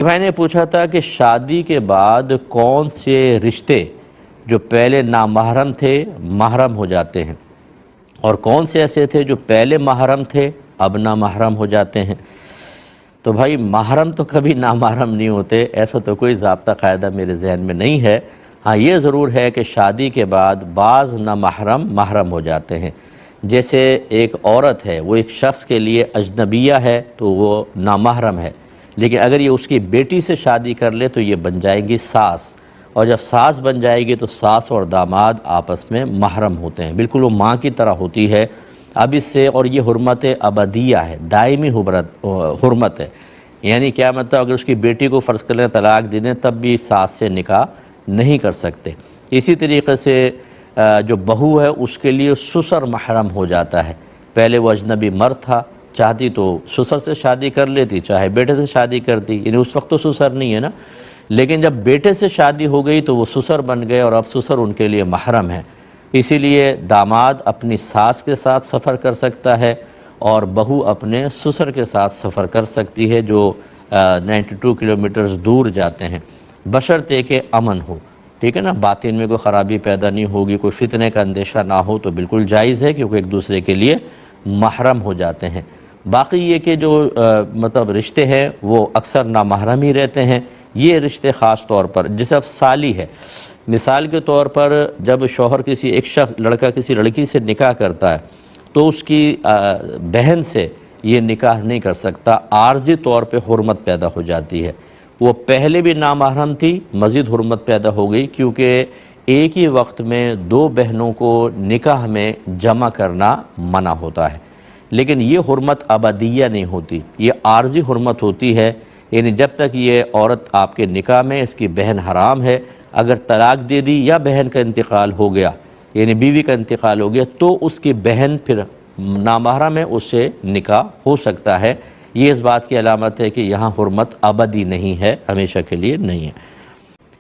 بھائی نے پوچھا تھا کہ شادی کے بعد کون سے رشتے جو پہلے نامحرم تھے محرم ہو جاتے ہیں، اور کون سے ایسے تھے جو پہلے محرم تھے اب نامحرم ہو جاتے ہیں؟ تو بھائی محرم تو کبھی نامحرم نہیں ہوتے، ایسا تو کوئی ضابطہ قاعدہ میرے ذہن میں نہیں ہے۔ ہاں یہ ضرور ہے کہ شادی کے بعد بعض نامحرم محرم ہو جاتے ہیں۔ جیسے ایک عورت ہے، وہ ایک شخص کے لیے اجنبیہ ہے تو وہ نامحرم ہے، لیکن اگر یہ اس کی بیٹی سے شادی کر لے تو یہ بن جائے گی ساس، اور جب ساس بن جائے گی تو ساس اور داماد آپس میں محرم ہوتے ہیں، بالکل وہ ماں کی طرح ہوتی ہے۔ اب اس سے، اور یہ حرمت ابدیہ ہے، دائمی حرمت ہے، یعنی کیا مطلب اگر اس کی بیٹی کو فرض کر لیں طلاق دے دیں تب بھی ساس سے نکاح نہیں کر سکتے۔ اسی طریقے سے جو بہو ہے اس کے لیے سسر محرم ہو جاتا ہے۔ پہلے وہ اجنبی مرد تھا، چاہتی تو سسر سے شادی کر لیتی، چاہے بیٹے سے شادی کرتی، یعنی اس وقت تو سسر نہیں ہے نا، لیکن جب بیٹے سے شادی ہو گئی تو وہ سسر بن گئے اور اب سسر ان کے لیے محرم ہے۔ اسی لیے داماد اپنی ساس کے ساتھ سفر کر سکتا ہے اور بہو اپنے سسر کے ساتھ سفر کر سکتی ہے جو 92 کلومیٹرز دور جاتے ہیں، بشرطے کہ امن ہو، ٹھیک ہے نا، باطن میں کوئی خرابی پیدا نہیں ہوگی، کوئی فتنے کا اندیشہ نہ ہو تو بالکل جائز ہے، کیونکہ ایک دوسرے کے لیے محرم ہو جاتے ہیں۔ باقی یہ کہ جو مطلب رشتے ہیں وہ اکثر نامحرم ہی رہتے ہیں۔ یہ رشتے خاص طور پر جیسے اب سالی ہے، مثال کے طور پر جب شوہر لڑکا کسی لڑکی سے نکاح کرتا ہے تو اس کی بہن سے یہ نکاح نہیں کر سکتا، عارضی طور پہ حرمت پیدا ہو جاتی ہے۔ وہ پہلے بھی نامحرم تھی، مزید حرمت پیدا ہو گئی، کیونکہ ایک ہی وقت میں دو بہنوں کو نکاح میں جمع کرنا منع ہوتا ہے، لیکن یہ حرمت ابدیہ نہیں ہوتی، یہ عارضی حرمت ہوتی ہے، یعنی جب تک یہ عورت آپ کے نکاح میں، اس کی بہن حرام ہے، اگر طلاق دے دی یا بہن کا انتقال ہو گیا، یعنی بیوی کا انتقال ہو گیا، تو اس کی بہن پھر نامحرم ہے، اس سے نکاح ہو سکتا ہے۔ یہ اس بات کی علامت ہے کہ یہاں حرمت ابدی نہیں ہے، ہمیشہ کے لیے نہیں ہے۔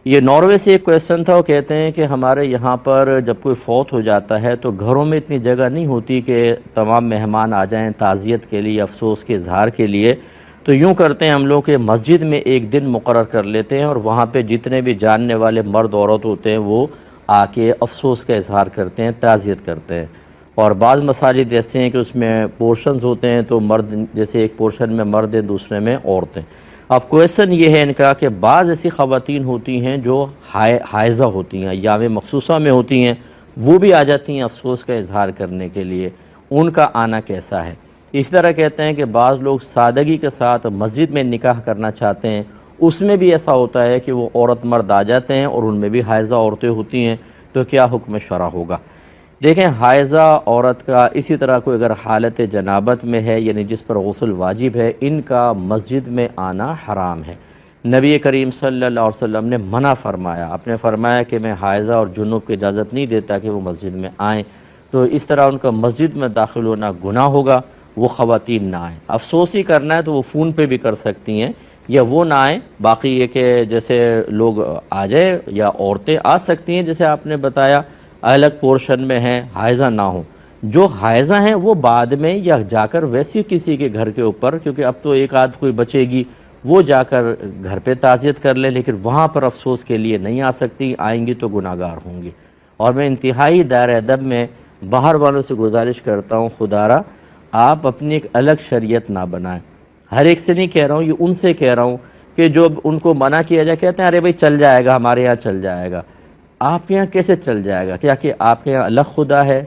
یہ ناروے سے ایک کویسچن تھا، وہ کہتے ہیں کہ ہمارے یہاں پر جب کوئی فوت ہو جاتا ہے تو گھروں میں اتنی جگہ نہیں ہوتی کہ تمام مہمان آ جائیں تعزیت کے لیے، افسوس کے اظہار کے لیے، تو یوں کرتے ہیں ہم لوگ کہ مسجد میں ایک دن مقرر کر لیتے ہیں اور وہاں پہ جتنے بھی جاننے والے مرد عورت ہوتے ہیں وہ آ کے افسوس کا اظہار کرتے ہیں، تعزیت کرتے ہیں۔ اور بعض مساجد ایسے ہیں کہ اس میں پورشنز ہوتے ہیں، تو مرد جیسے ایک پورشن میں مرد ہیں، دوسرے میں عورتیں۔ اب کویسچن یہ ہے ان کا کہ بعض ایسی خواتین ہوتی ہیں جو حائضہ ہوتی ہیں، ایام مخصوصہ میں ہوتی ہیں، وہ بھی آ جاتی ہیں افسوس کا اظہار کرنے کے لیے، ان کا آنا کیسا ہے؟ اس طرح کہتے ہیں کہ بعض لوگ سادگی کے ساتھ مسجد میں نکاح کرنا چاہتے ہیں، اس میں بھی ایسا ہوتا ہے کہ وہ عورت مرد آ جاتے ہیں اور ان میں بھی حائضہ عورتیں ہوتی ہیں، تو کیا حکم شرع ہوگا؟ دیکھیں، حائضہ عورت کا، اسی طرح کوئی اگر حالت جنابت میں ہے، یعنی جس پر غسل واجب ہے، ان کا مسجد میں آنا حرام ہے۔ نبی کریم صلی اللہ علیہ وسلم نے منع فرمایا، آپ نے فرمایا کہ میں حائضہ اور جنوب کو اجازت نہیں دیتا کہ وہ مسجد میں آئیں، تو اس طرح ان کا مسجد میں داخل ہونا گناہ ہوگا، وہ خواتین نہ آئیں۔ افسوس ہی کرنا ہے تو وہ فون پہ بھی کر سکتی ہیں، یا وہ نہ آئیں۔ باقی یہ کہ جیسے لوگ آ جائیں یا عورتیں آ سکتی ہیں، جیسے آپ نے بتایا الگ پورشن میں ہیں، حائضہ نہ ہوں۔ جو حائضہ ہیں وہ بعد میں یا جا کر ویسی کسی کے گھر کے اوپر، کیونکہ اب تو ایک آدھ کوئی بچے گی، وہ جا کر گھر پہ تعزیت کر لیں، لیکن وہاں پر افسوس کے لیے نہیں آ سکتی، آئیں گی تو گناہگار ہوں گی۔ اور میں انتہائی دائرہ ادب میں باہر والوں سے گزارش کرتا ہوں، خدا را آپ اپنی ایک الگ شریعت نہ بنائیں۔ ہر ایک سے نہیں کہہ رہا ہوں، یہ ان سے کہہ رہا ہوں کہ جو ان کو منع کیا جائے، کہتے ہیں ارے بھائی چل جائے گا، ہمارے یہاں چل جائے گا۔ آپ کے یہاں کیسے چل جائے گا؟ کیا کہ آپ کے یہاں الگ خدا ہے،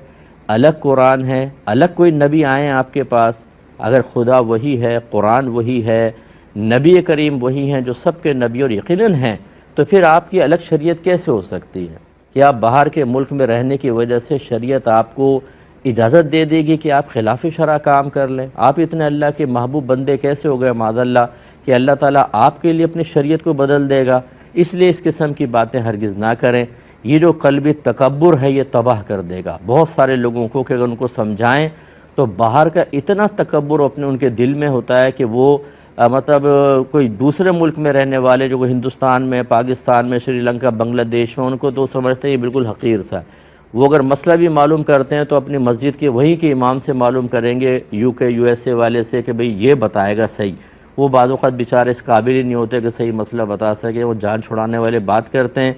الگ قرآن ہے، الگ کوئی نبی آئے ہیں آپ کے پاس؟ اگر خدا وہی ہے، قرآن وہی ہے، نبی کریم وہی ہیں جو سب کے نبی اور یقیناً ہیں، تو پھر آپ کی الگ شریعت کیسے ہو سکتی ہے؟ کہ آپ باہر کے ملک میں رہنے کی وجہ سے شریعت آپ کو اجازت دے دے گی کہ آپ خلاف شرع کام کر لیں؟ آپ اتنے اللہ کے محبوب بندے کیسے ہو گئے معاذ اللہ کہ اللہ تعالیٰ آپ کے لیے اپنی شریعت کو بدل دے گا؟ اس لیے اس قسم کی باتیں ہرگز نہ کریں۔ یہ جو قلبی تکبر ہے یہ تباہ کر دے گا بہت سارے لوگوں کو، کہ اگر ان کو سمجھائیں تو باہر کا اتنا تکبر اپنے ان کے دل میں ہوتا ہے کہ وہ مطلب کوئی دوسرے ملک میں رہنے والے جو ہندوستان میں، پاکستان میں، سری لنکا، بنگلہ دیش میں، ان کو تو سمجھتے ہیں یہ بالکل حقیر سا۔ وہ اگر مسئلہ بھی معلوم کرتے ہیں تو اپنی مسجد کے وہیں کے امام سے معلوم کریں گے، UK USA والے سے، کہ بھئی یہ بتائے گا صحیح۔ وہ بعض اوقات بیچارے اس قابل ہی نہیں ہوتے کہ صحیح مسئلہ بتا سکے، وہ جان چھڑانے والے بات کرتے ہیں.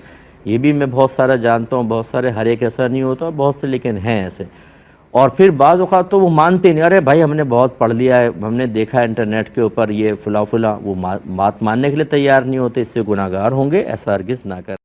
یہ بھی میں بہت سارا جانتا ہوں، بہت سارے، ہر ایک ایسا نہیں ہوتا، بہت سے لیکن ہیں ایسے. اور پھر بعض اوقات تو وہ مانتے نہیں، ارے بھائی ہم نے بہت پڑھ لیا ہے، ہم نے دیکھا ہے انٹرنیٹ کے اوپر یہ فلاں فلاں، وہ بات ماننے کے لیے تیار نہیں ہوتے. اس سے گناہگار ہوں گے، ایسا ہرگز نہ کریں.